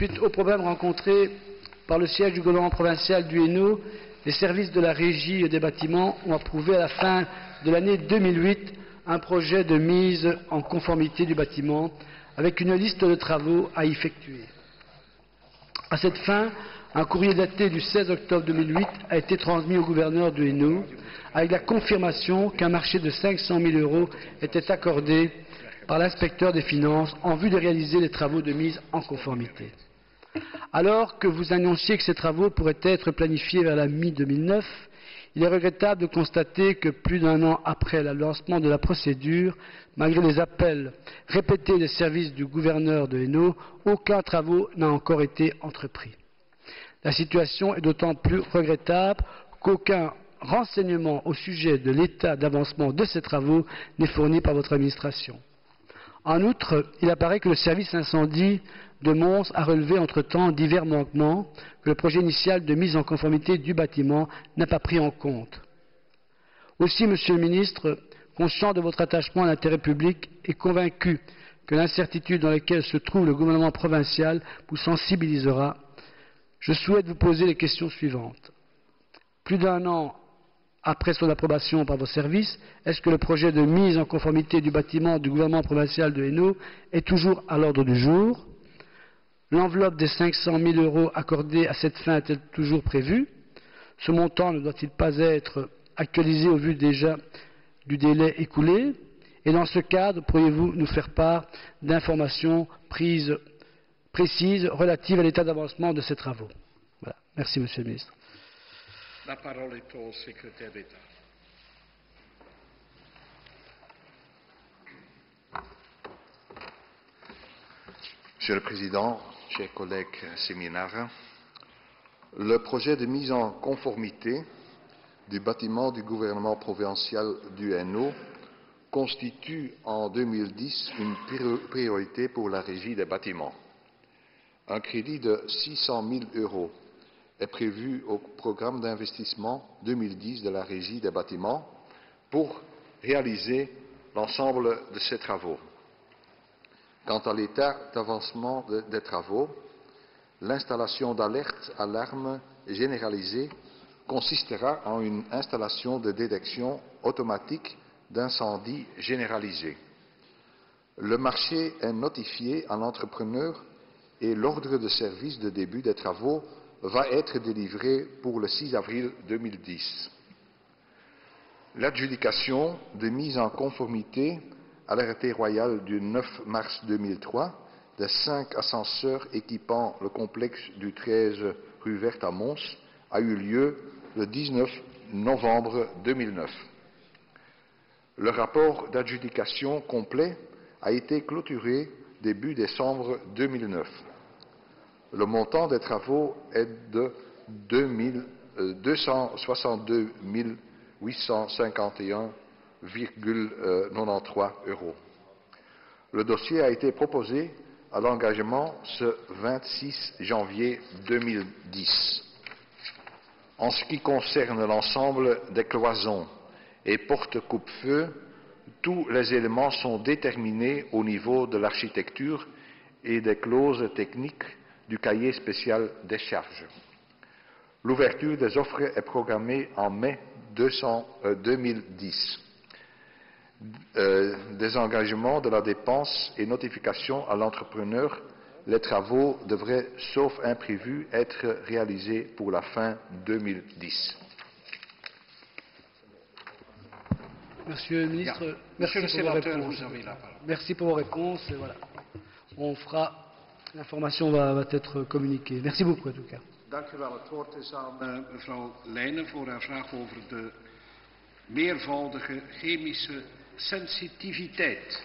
Suite aux problèmes rencontrés par le siège du gouvernement provincial du Hainaut, les services de la Régie des bâtiments ont approuvé à la fin de l'année 2008 un projet de mise en conformité du bâtiment avec une liste de travaux à effectuer. À cette fin, un courrier daté du 16 octobre 2008 a été transmis au gouverneur du Hainaut avec la confirmation qu'un marché de 500 000 € était accordé par l'inspecteur des finances en vue de réaliser les travaux de mise en conformité. Alors que vous annonciez que ces travaux pourraient être planifiés vers la mi-2009, il est regrettable de constater que plus d'un an après le lancement de la procédure, malgré les appels répétés des services du gouverneur de Hainaut, aucun travaux n'a encore été entrepris. La situation est d'autant plus regrettable qu'aucun renseignement au sujet de l'état d'avancement de ces travaux n'est fourni par votre administration. En outre, il apparaît que le service incendie de Mons a relevé entre-temps divers manquements que le projet initial de mise en conformité du bâtiment n'a pas pris en compte. Aussi, Monsieur le Ministre, conscient de votre attachement à l'intérêt public et convaincu que l'incertitude dans laquelle se trouve le gouvernement provincial vous sensibilisera, je souhaite vous poser les questions suivantes. Plus d'un an après son approbation par vos services, est-ce que le projet de mise en conformité du bâtiment du gouvernement provincial de Hainaut est toujours à l'ordre du jour? L'enveloppe des 500 000 € accordée à cette fin est-elle toujours prévue? Ce montant ne doit-il pas être actualisé au vu déjà du délai écoulé? Et dans ce cadre, pourriez-vous nous faire part d'informations précises relatives à l'état d'avancement de ces travaux? Voilà. Merci, Monsieur le Ministre. La parole est au secrétaire d'État. Monsieur le Président, chers collègues séminaires, le projet de mise en conformité du bâtiment du gouvernement provincial du Hainaut constitue en 2010 une priorité pour la Régie des bâtiments. Un crédit de 600 000 € est prévu au programme d'investissement 2010 de la Régie des bâtiments pour réaliser l'ensemble de ces travaux. Quant à l'état d'avancement des travaux, l'installation d'alerte alarme généralisée consistera en une installation de détection automatique d'incendie généralisée. Le marché est notifié à l'entrepreneur et l'ordre de service de début des travaux va être délivré pour le 6 avril 2010. L'adjudication de mise en conformité à l'arrêté royal du 9 mars 2003 des 5 ascenseurs équipant le complexe du 13 rue Verte à Mons a eu lieu le 19 novembre 2009. Le rapport d'adjudication complet a été clôturé début décembre 2009. Le montant des travaux est de 262 851,93 €. Le dossier a été proposé à l'engagement ce 26 janvier 2010. En ce qui concerne l'ensemble des cloisons et portes coupe-feu, tous les éléments sont déterminés au niveau de l'architecture et des clauses techniques du cahier spécial des charges. L'ouverture des offres est programmée en mai 2010. Des engagements de la dépense et notification à l'entrepreneur, les travaux devraient, sauf imprévu, être réalisés pour la fin 2010. Monsieur le Ministre, merci pour vos réponses. Merci pour vos réponses. Et voilà. On fera, l'information va être communiquée. Merci beaucoup en tout cas. Dank u wel. Het woord is aan mevrouw Leijnen voor haar vraag over de meervoudige chemische sensitiviteit.